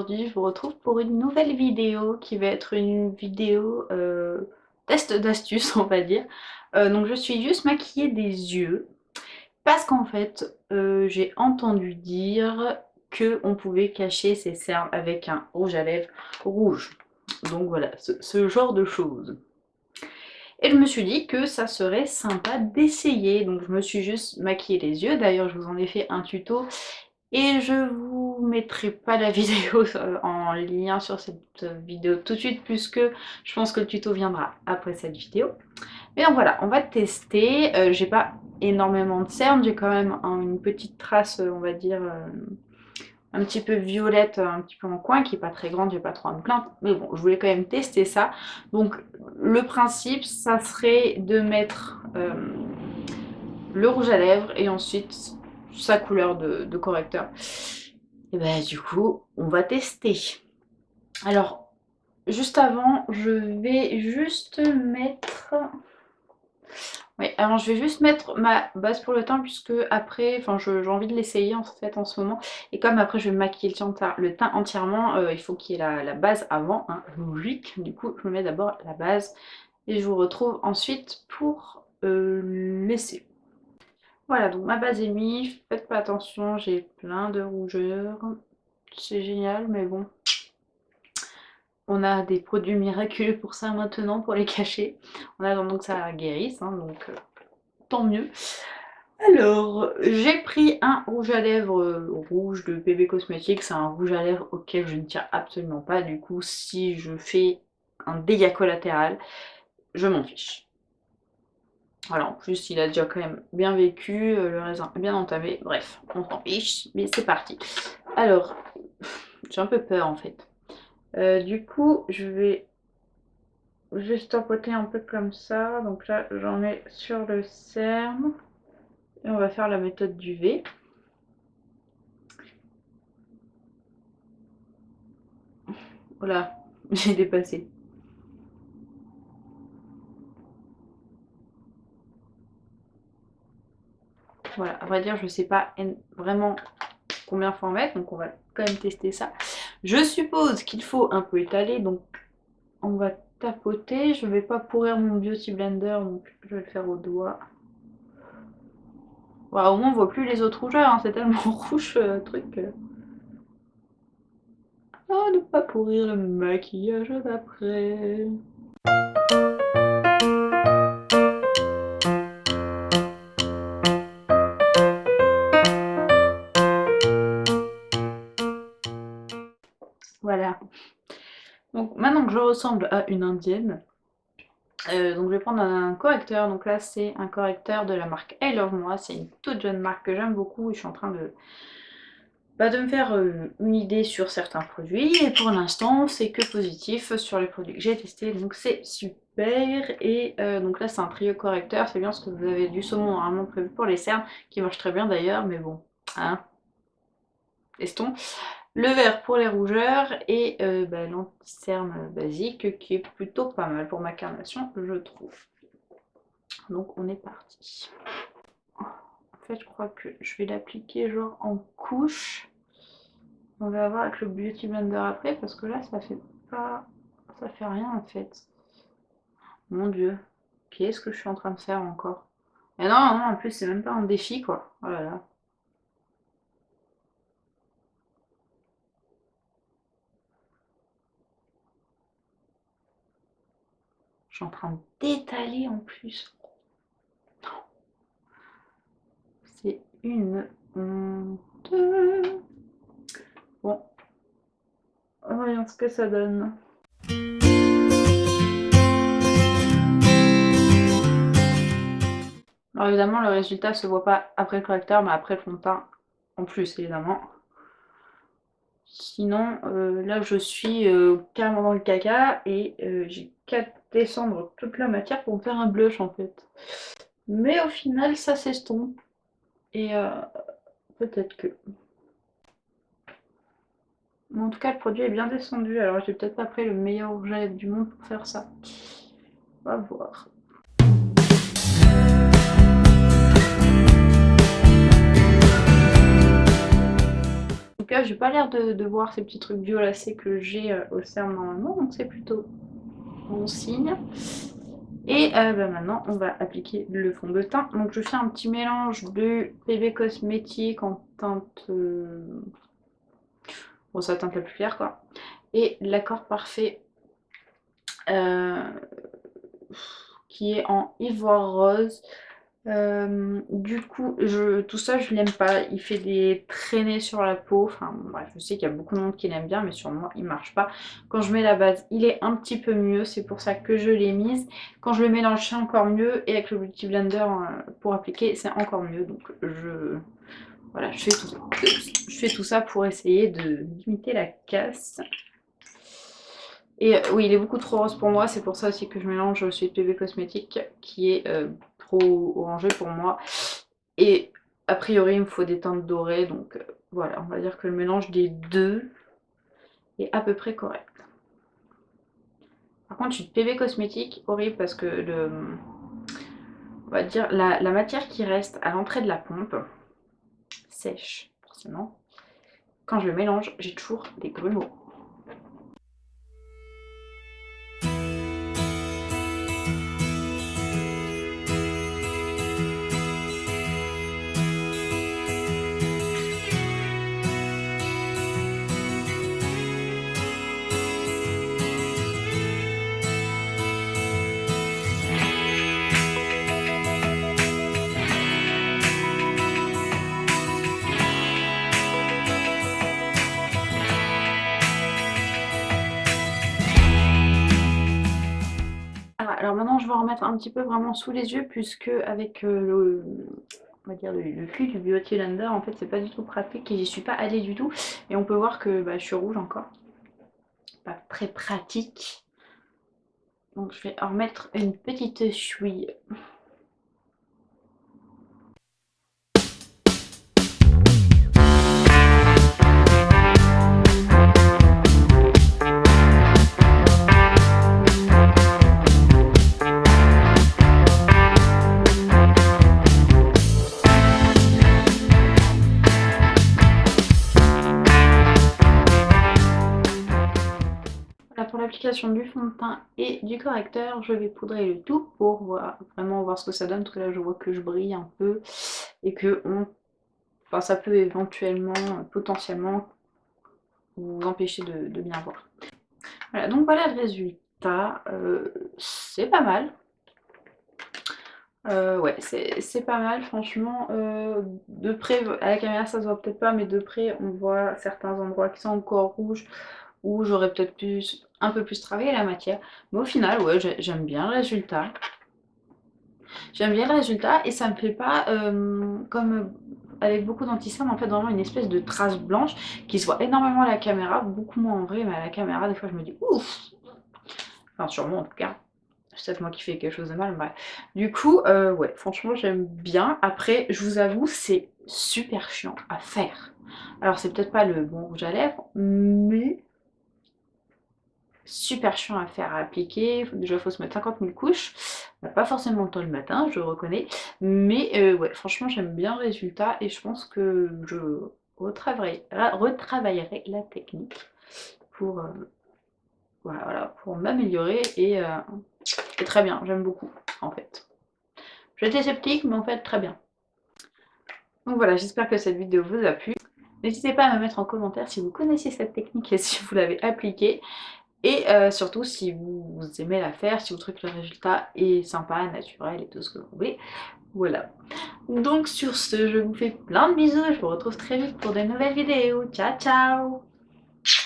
aujourd'hui je vous retrouve pour une nouvelle vidéo qui va être une vidéo test d'astuces on va dire. Donc je suis juste maquillée des yeux parce qu'en fait j'ai entendu dire qu'on pouvait cacher ses cernes avec un rouge à lèvres rouge. Donc voilà, ce genre de choses. Et je me suis dit que ça serait sympa d'essayer, donc je me suis juste maquillée les yeux. D'ailleurs je vous en ai fait un tuto et je vous mettrai pas la vidéo en lien sur cette vidéo tout de suite puisque je pense que le tuto viendra après cette vidéo. Mais donc voilà, on va tester. J'ai pas énormément de cernes, j'ai quand même une petite trace, on va dire, un petit peu violette, un petit peu en coin, qui est pas très grande, j'ai pas trop à me plaindre. Mais bon, je voulais quand même tester ça. Donc le principe, ça serait de mettre le rouge à lèvres et ensuite sa couleur de correcteur. Et ben du coup, on va tester. Alors, juste avant, je vais juste mettre... Oui, alors je vais juste mettre ma base pour le teint puisque après, enfin j'ai envie de l'essayer en fait en ce moment. Et comme après je vais maquiller le teint entièrement, il faut qu'il y ait la base avant, hein, logique. Du coup, je mets d'abord la base et je vous retrouve ensuite pour l'essai. Voilà, donc ma base est mise, faites pas attention, j'ai plein de rougeurs, c'est génial, mais bon, on a des produits miraculeux pour ça maintenant, pour les cacher. On attend donc que ça guérisse, hein, donc tant mieux. Alors, j'ai pris un rouge à lèvres rouge de PB Cosmetics, c'est un rouge à lèvres auquel je ne tiens absolument pas, du coup si je fais un dégât collatéral, je m'en fiche. Voilà, en plus il a déjà quand même bien vécu, le raisin est bien entamé, bref, on s'en fiche, mais c'est parti. Alors, j'ai un peu peur en fait. Du coup, je vais juste tapoter un peu comme ça, donc là j'en ai sur le cerne, et on va faire la méthode du V. Voilà, j'ai dépassé. Voilà, à vrai dire, je sais pas vraiment combien faut en mettre, donc on va quand même tester ça. Je suppose qu'il faut un peu étaler, donc on va tapoter. Je vais pas pourrir mon Beauty Blender, donc je vais le faire au doigt. Voilà, au moins on voit plus les autres rougeurs, hein, c'est tellement rouge truc. Oh, ne pas pourrir le maquillage d'après. Voilà. Donc maintenant que je ressemble à une indienne, donc je vais prendre un correcteur. Donc là c'est un correcteur de la marque I Love Moi. C'est une toute jeune marque que j'aime beaucoup et je suis en train de me faire une idée sur certains produits. Et pour l'instant c'est que positif sur les produits que j'ai testés. Donc c'est super. Et donc là c'est un trio correcteur. C'est bien parce que vous avez du saumon normalement prévu pour les cernes, qui marche très bien d'ailleurs, mais bon, hein, testons. Le vert pour les rougeurs et l'anti-cerne basique qui est plutôt pas mal pour ma carnation, je trouve. Donc on est parti. En fait je crois que je vais l'appliquer genre en couche. On va voir avec le Beauty Blender après parce que là ça fait pas... ça fait rien en fait. Mon dieu, qu'est-ce que je suis en train de faire encore? Et non, non, en plus c'est même pas un défi quoi. Oh là là. Je suis en train d'étaler en plus. C'est une honte. Bon, voyons ce que ça donne. Alors évidemment, le résultat se voit pas après le correcteur, mais après le fond de teint en plus, évidemment. Sinon, là, je suis carrément dans le caca et j'ai qu'à descendre toute la matière pour me faire un blush, en fait. Mais au final, ça s'estompe. Et peut-être que... Mais en tout cas, le produit est bien descendu. Alors, j'ai peut-être pas pris le meilleur rouge à lèvres du monde pour faire ça. On va voir. En tout cas, j'ai pas l'air de voir ces petits trucs violacés que j'ai au cerne normalement, donc c'est plutôt bon signe. Et maintenant on va appliquer le fond de teint. Donc je fais un petit mélange de PB Cosmétique en teinte... bon, c'est la teinte la plus claire quoi. Et l'accord parfait qui est en ivoire rose. Du coup, tout ça, je l'aime pas. Il fait des traînées sur la peau. Enfin, bref, je sais qu'il y a beaucoup de monde qui l'aime bien, mais sur moi, il marche pas. Quand je mets la base, il est un petit peu mieux. C'est pour ça que je l'ai mise. Quand je le mélange, c'est encore mieux. Et avec le Beauty Blender pour appliquer, c'est encore mieux. Donc, voilà, je fais tout ça. Je fais tout ça pour essayer de limiter la casse. Et oui, il est beaucoup trop rose pour moi, c'est pour ça aussi que je mélange celui de PB Cosmétique qui est trop orangé pour moi. Et a priori, il me faut des teintes dorées, donc voilà, on va dire que le mélange des deux est à peu près correct. Par contre, celui de PB Cosmétique, horrible parce que on va dire la matière qui reste à l'entrée de la pompe sèche, forcément. Quand je le mélange, j'ai toujours des grumeaux. Alors maintenant je vais en remettre un petit peu vraiment sous les yeux puisque avec on va dire le cul du Beauty Blender en fait c'est pas du tout pratique et j'y suis pas allée du tout et on peut voir que je suis rouge encore, pas très pratique, donc je vais en remettre une petite chouille. Pour l'application du fond de teint et du correcteur, je vais poudrer le tout pour vraiment voir ce que ça donne, parce que là je vois que je brille un peu et que enfin, ça peut éventuellement, potentiellement vous empêcher de bien voir. Voilà, donc voilà le résultat, c'est pas mal. Ouais, c'est pas mal franchement, de près, à la caméra ça se voit peut-être pas, mais de près on voit certains endroits qui sont encore rouges, où j'aurais peut-être un peu plus travaillé la matière. Mais au final, ouais, j'aime bien le résultat. J'aime bien le résultat et ça me fait pas comme avec beaucoup d'anti-cerne, en fait vraiment une espèce de trace blanche qui se voit énormément à la caméra, beaucoup moins en vrai, mais à la caméra des fois je me dis ouf. Enfin sur moi en tout cas. C'est peut-être moi qui fais quelque chose de mal, bref. Du coup, ouais, franchement j'aime bien. Après, je vous avoue, c'est super chiant à faire. Alors c'est peut-être pas le bon rouge à lèvres, mais super chiant à faire, à appliquer. Déjà, il faut se mettre 50 000 couches. Pas forcément le temps le matin, je reconnais. Mais ouais, franchement, j'aime bien le résultat et je pense que je retravaillerai la technique pour, voilà, pour m'améliorer et très bien, j'aime beaucoup en fait. J'étais sceptique, mais en fait, très bien. Donc voilà, j'espère que cette vidéo vous a plu. N'hésitez pas à me mettre en commentaire si vous connaissez cette technique et si vous l'avez appliquée. Et surtout si vous aimez la faire, si vous trouvez que le résultat est sympa, naturel et tout ce que vous voulez. Voilà. Donc sur ce, je vous fais plein de bisous, je vous retrouve très vite pour de nouvelles vidéos. Ciao ciao!